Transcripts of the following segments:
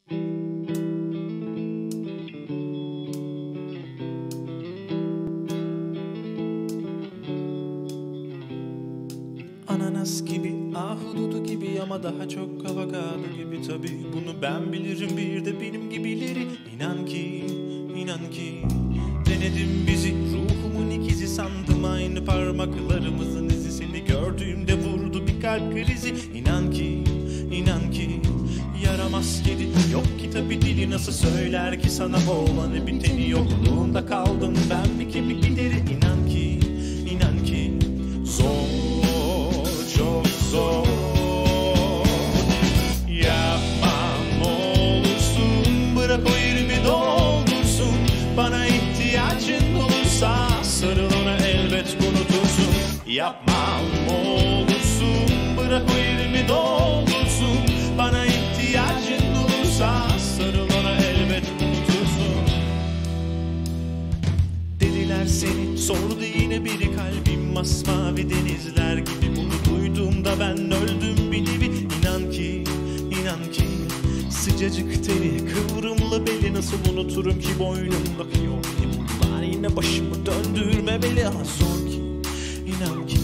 Ananas gibi, ahududu gibi ama daha çok avokado gibi. Tabii bunu ben bilirim, bir de benim gibileri. İnan ki, inan ki denedim bizi, ruhumun ikizi sandım aynı parmaklarımızın izi. Seni gördüğümde vurdu bir kalp krizi. İnan ki, inan ki yaramaz kedi. Yok ki tabi dili nasıl söyler ki sana olanı biteni. Yokluğunda kaldım ben bir kemik gideri. İnan ki, inan ki zor, çok zor. Yapma ne olursun, bırak o yerimi doldursun. Bana ihtiyacın olursa sarıl ona, elbet unutursun. Yapma ne olursun, bırak o yerimi doldursun. Bana ihtiyacın olursa sarıl ona, elbet unutursun. Dediler seni, sordu yine biri, kalbim masmavi denizler gibi. Bunu duyduğumda ben öldüm bir nevi. İnan ki, inan ki sıcacık teni, kıvrımlı beli nasıl unuturum ki boynumdaki yol. Bunlar yine başımı döndürmemeli. Zor ki, inan ki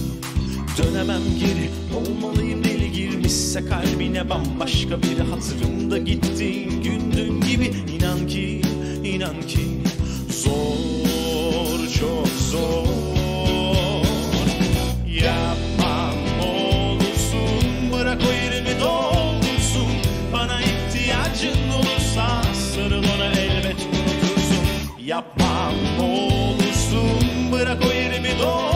dönemem geri. Olmalıyım deli, girmişse kalbine bambaşka biri. Hatırımda gittiğin gündün gibi. İnan ki, inan ki zor, çok zor. Yapma ne olursun, bırak o yerimi doldursun. Bana ihtiyacın olursa sarıl ona, elbet unutursun. Yapma ne olursun, bırak o yerimi doldursun.